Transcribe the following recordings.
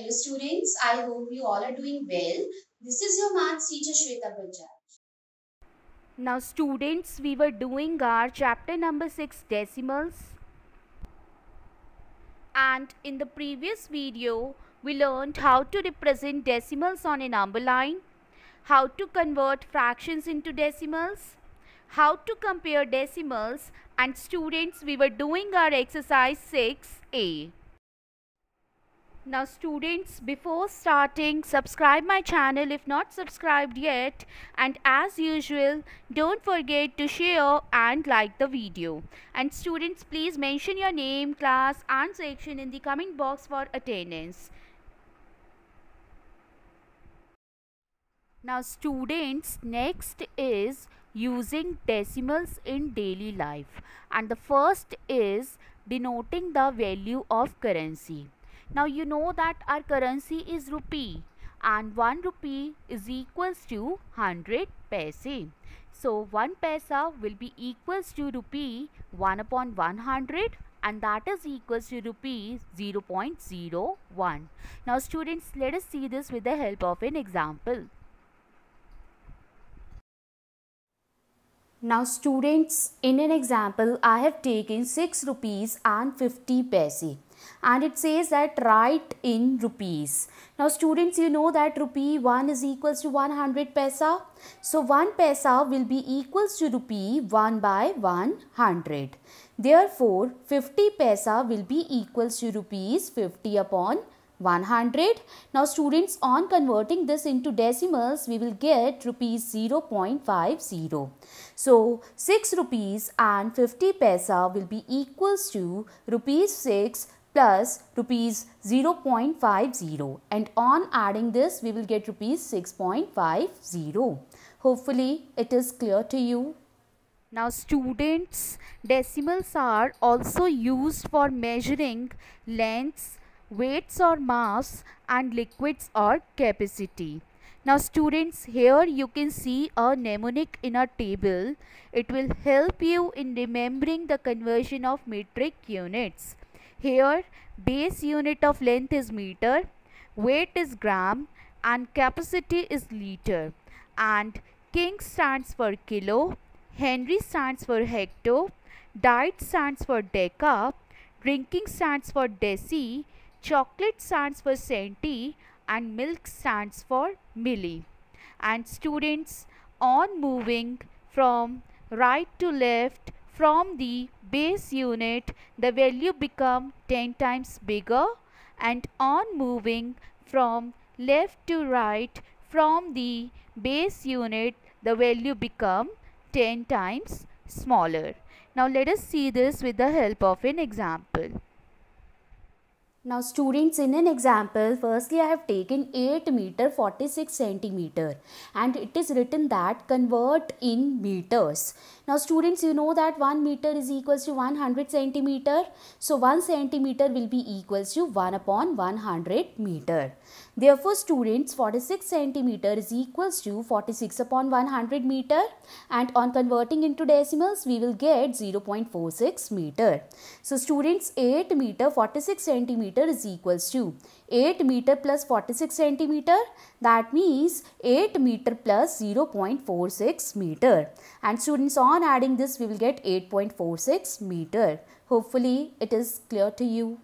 Hello students, I hope you all are doing well. This is your maths teacher Shweta Bajaj. Now students, we were doing our chapter number 6 decimals, and in the previous video we learned how to represent decimals on a number line, how to convert fractions into decimals, how to compare decimals, and students, we were doing our exercise 6a. Now students, before starting, subscribe my channel if not subscribed yet, and as usual don't forget to share and like the video. And students, please mention your name, class and section in the comment box for attendance. Now students, next is using decimals in daily life, and the first is denoting the value of currency. Now you know that our currency is rupee, and 1 rupee is equals to 100 paise. So 1 paisa will be equals to rupee 1 upon 100, and that is equals to rupees 0.01. Now students, let us see this with the help of an example. Now students, in an example I have taken 6 rupees and 50 paise, and it says that write in rupees. Now students, you know that rupee 1 is equals to 100 paisa. So 1 paisa will be equals to rupee 1 by 100. Therefore 50 paisa will be equals to rupees 50 upon 100. Now students, on converting this into decimals, we will get rupees 0.50. So 6 rupees and 50 paisa will be equals to rupees 6 plus rupees 0.50, and on adding this we will get rupees 6.50. Hopefully it is clear to you. Now students, decimals are also used for measuring lengths, weights or mass, and liquids or capacity. Now students, here you can see a mnemonic in a table. It will help you in remembering the conversion of metric units. Here base unit of length is meter, weight is gram, and capacity is liter. And king stands for kilo, Henry stands for hecto, diet stands for deca, drinking stands for deci, chocolate stands for centi, and milk stands for milli. And students, on moving from right to left from the base unit, the value become 10 times bigger, and on moving from left to right from the base unit, the value become 10 times smaller. Now let us see this with the help of an example. Now students, in an example, firstly I have taken 8 meter 46 centimeter, and it is written that convert in meters. Now students, you know that 1 meter is equals to 100 centimeter. So 1 centimeter will be equals to 1 upon 100 meter. Therefore students, 46 centimeter is equals to 46 upon 100 meter, and on converting into decimals we will get 0.46 meter. So students, 8 meter 46 centimeter is equals to 8 meter plus 46 centimeter, that means 8 meter plus 0.46 meter, and students, on adding this we will get 8.46 meter. Hopefully it is clear to you.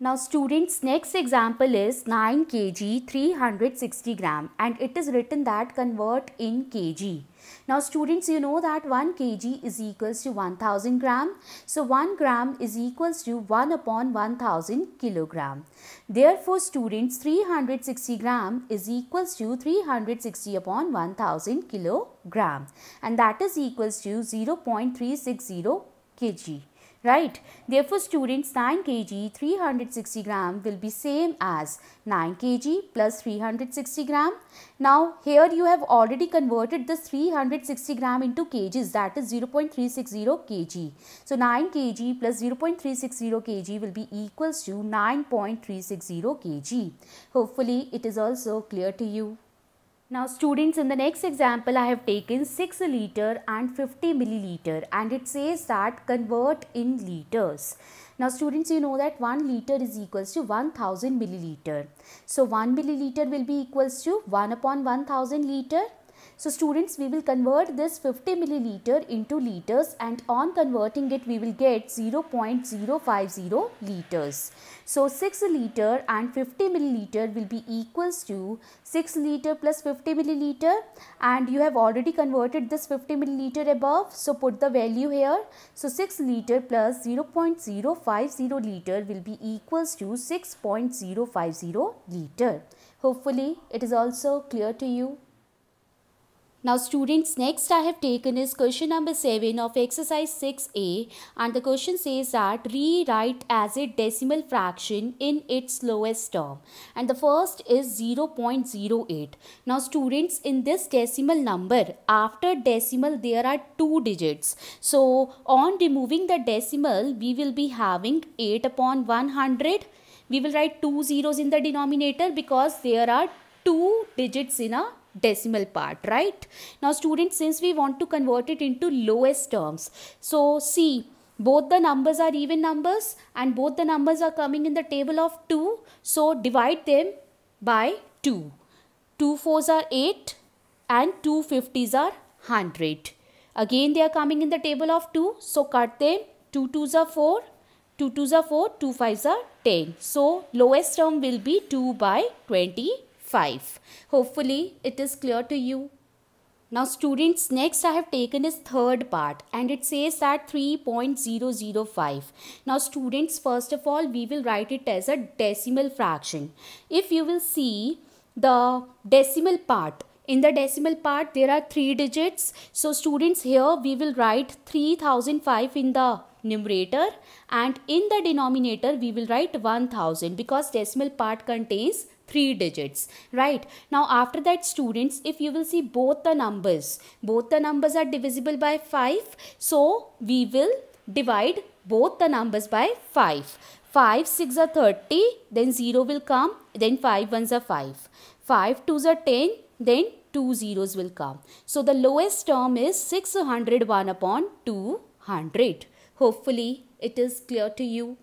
Now students, next example is 9 kg 360 gram, and it is written that convert in kg. Now students, you know that 1 kg is equals to 1000 gram. So 1 gram is equals to 1 upon 1000 kilogram. Therefore students, 360 gram is equals to 360 upon 1000 kilogram, and that is equals to 0.360 kg. Right. Therefore students, 9 kg 360 gram will be same as 9 kg plus 360 gram. Now here you have already converted this 360 gram into kgs, that is 0.360 kg. So 9 kg plus 0.360 kg will be equals to 9.360 kg. Hopefully it is also clear to you. Now students, in the next example I have taken 6 liter and 50 milliliter, and it says that convert in liters. Now students, you know that 1 liter is equals to 1000 milliliter. So 1 milliliter will be equals to 1 upon 1000 liter. So students, we will convert this 50 milliliter into liters, and on converting it we will get 0.050 liters. So 6 liter and 50 milliliter will be equals to 6 liter plus 50 milliliter, and you have already converted this 50 milliliter above, so put the value here. So 6 liter plus 0.050 liter will be equals to 6.050 liter. Hopefully it is also clear to you. Now students, next I have taken is question number 7 of exercise 6a, and the question says that rewrite as a decimal fraction in its lowest term, and the first is 0.08. Now students, in this decimal number, after decimal there are 2 digits. So on removing the decimal we will be having 8 upon 100. We will write 2 zeros in the denominator because there are 2 digits in a decimal part, right? Now students, since we want to convert it into lowest terms, so see, both the numbers are even numbers and both the numbers are coming in the table of 2, so divide them by 2. 2 fours are 8 and 2 50s are 100. Again they are coming in the table of 2, so cut them. 2 2s are 4, 2 2s are 4, 2 5s are 10. So lowest term will be 2 by 25. Hopefully it is clear to you. Now students, next I have taken is third part, and it says that 3.005. Now students, first of all we will write it as a decimal fraction. If you will see the decimal part, in the decimal part there are 3 digits. So students, here we will write 3005 in the numerator, and in the denominator we will write 1000 because decimal part contains 3 digits, right? Now after that students, if you will see both the numbers are divisible by 5, so we will divide both the numbers by 5. 5 6 are 30, then 0 will come, then 5 1s are 5. 5 2s are 10, then 2 zeros will come. So the lowest term is 601 upon 200. Hopefully it is clear to you.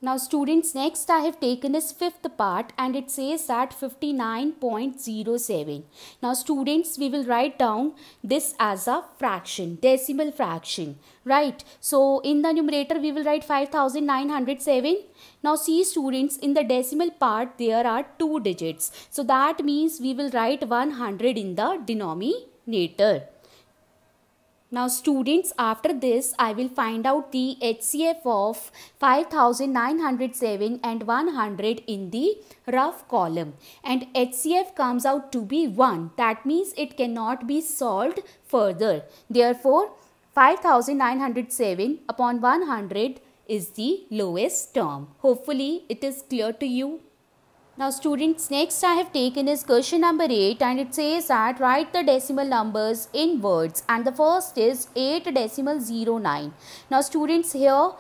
Now students, next I have taken is fifth part, and it says that 59.07. Now students, we will write down this as a fraction, decimal fraction, right? So in the numerator we will write 5907. Now see students, in the decimal part there are 2 digits. So that means we will write 100 in the denominator. Now students, after this I will find out the HCF of 5907 and 100 in the rough column, and HCF comes out to be 1. That means it cannot be solved further. Therefore 5907 upon 100 is the lowest term. Hopefully it is clear to you. Now students, next I have taken is question number 8, and it says that write the decimal numbers in words, and the first is 8.09. Now students, here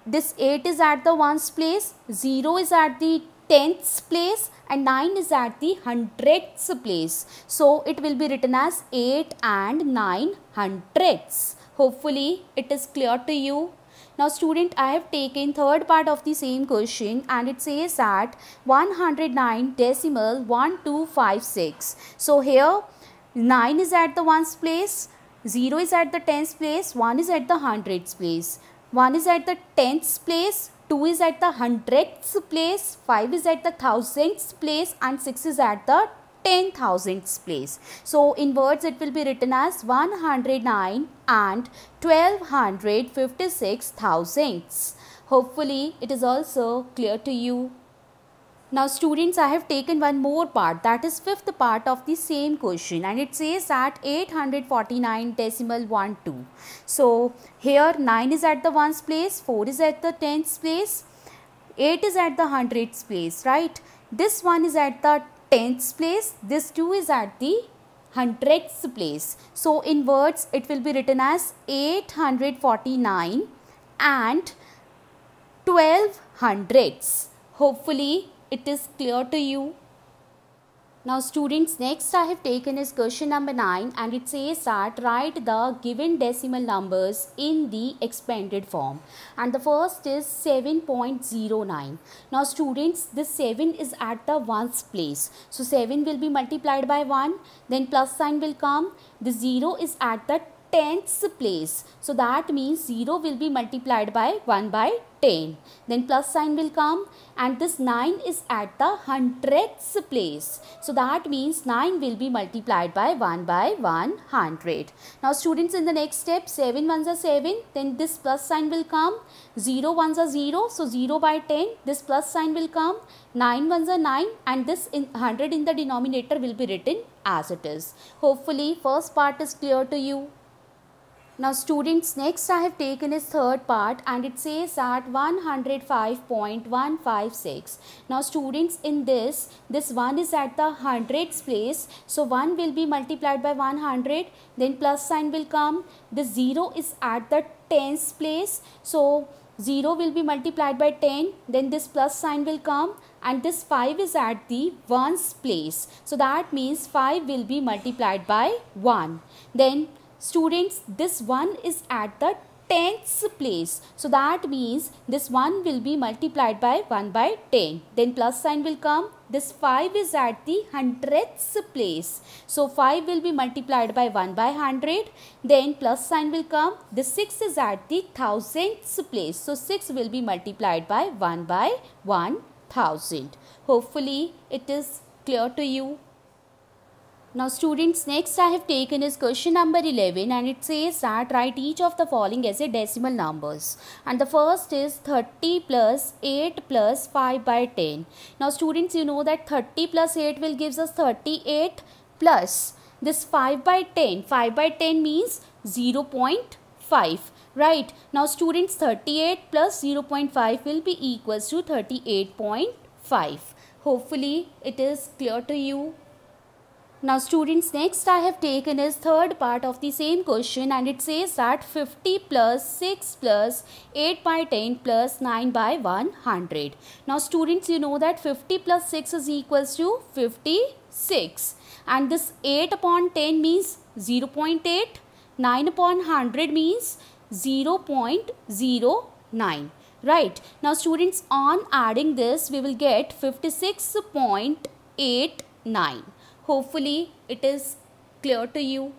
this 8 is at the ones place, 0 is at the tenths place, and 9 is at the hundredths place. So it will be written as 8 and 9 hundredths. Hopefully it is clear to you. Now student, I have taken third part of the same question, and it says that 109.1256. So here 9 is at the ones place, 0 is at the tens place, 1 is at the hundreds place, 1 is at the tenths place, 2 is at the hundredths place, 5 is at the thousandths place, and 6 is at the 10,000ths place. So in words it will be written as 109 and 1256 thousandths. Hopefully it is also clear to you. Now students, I have taken one more part, that is fifth part of the same question, and it says that 849.12. So here 9 is at the ones place, 4 is at the tenths place, 8 is at the hundredths place, right? This one is at the tenths place, this 2 is at the hundredths place. So in words it will be written as 849 and 12 hundredths. Hopefully it is clear to you. Now students, next I have taken is question number 9, and it says that write the given decimal numbers in the expanded form, and the first is 7.09. Now students, this 7 is at the ones place, so 7 will be multiplied by 1, then plus sign will come. The 0 is at the tens place, so that means 0 will be multiplied by 1 by 10, then plus sign will come, and this 9 is at the hundredths place, so that means 9 will be multiplied by 1 by 100. Now students, in the next step, 7 ones are 7, then this plus sign will come, 0 ones are 0, so 0 by 10, this plus sign will come, 9 ones are 9, and this 100 in the denominator will be written as it is. Hopefully first part is clear to you. Now students, next I have taken is third part, and it says at 105.156. Now students, in this 1 is at the hundreds place, so 1 will be multiplied by 100, then plus sign will come. The 0 is at the tens place, so 0 will be multiplied by 10, then this plus sign will come, and this 5 is at the ones place, so that means 5 will be multiplied by 1. Then students, this 1 is at the tens place, so that means this 1 will be multiplied by 1 by 10, then plus sign will come. This 5 is at the hundredths place, so 5 will be multiplied by 1 by 100, then plus sign will come. The 6 is at the thousandths place, so 6 will be multiplied by 1 by 1000. Hopefully it is clear to you. Now students, next I have taken is question number 11, and it says that write each of the following as a decimal numbers, and the first is 30 plus 8 plus 5 by 10. Now students, you know that 30 plus 8 will gives us 38 plus this 5 by 10. 5 by 10 means 0.5. Right. Now students, 38 plus 0.5 will be equals to 38.5. Hopefully it is clear to you. Now students, next I have taken is third part of the same question, and it says that 50 plus 6 plus 8 by 10 plus 9 by 100. Now students, you know that 50 plus 6 is equals to 56, and this 8 upon 10 means 0.8, 9 upon 100 means 0.09. Right. Now students, on adding this we will get 56.89. Hopefully it is clear to you.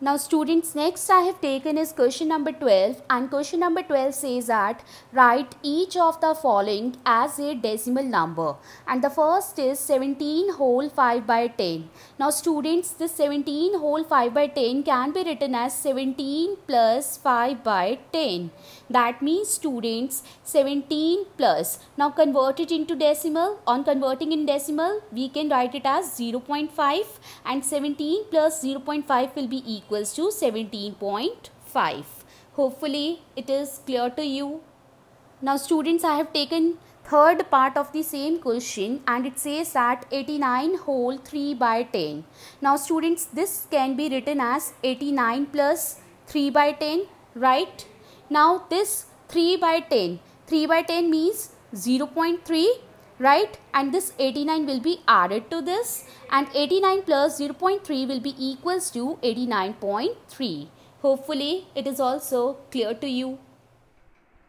Now students, next I have taken is question number 12, and question number 12 says that write each of the following as a decimal number, and the first is 17 whole 5 by 10. Now students, this 17 whole 5 by 10 can be written as 17 plus 5 by 10. That means students, 17 plus, now convert it into decimal. On converting in decimal, we can write it as 0.5, and 17 plus 0.5 will be equals to 17.5. Hopefully it is clear to you. Now students, I have taken third part of the same question, and it says that 89 whole 3 by 10. Now students, this can be written as 89 plus 3 by 10, right? Now this 3 by 10 means 0.3, right? And this 89 will be added to this, and 89 plus 0.3 will be equals to 89.3. Hopefully it is also clear to you.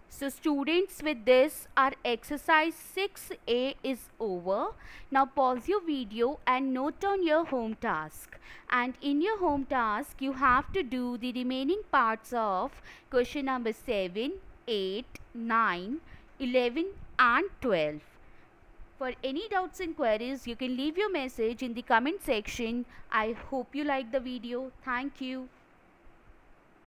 So students, with this our exercise 6A is over. Now pause your video and note down your home task. And in your home task, you have to do the remaining parts of question number 7, 8, 9, 11 and 12. For any doubts and queries, you can leave your message in the comment section. I hope you like the video. Thank you.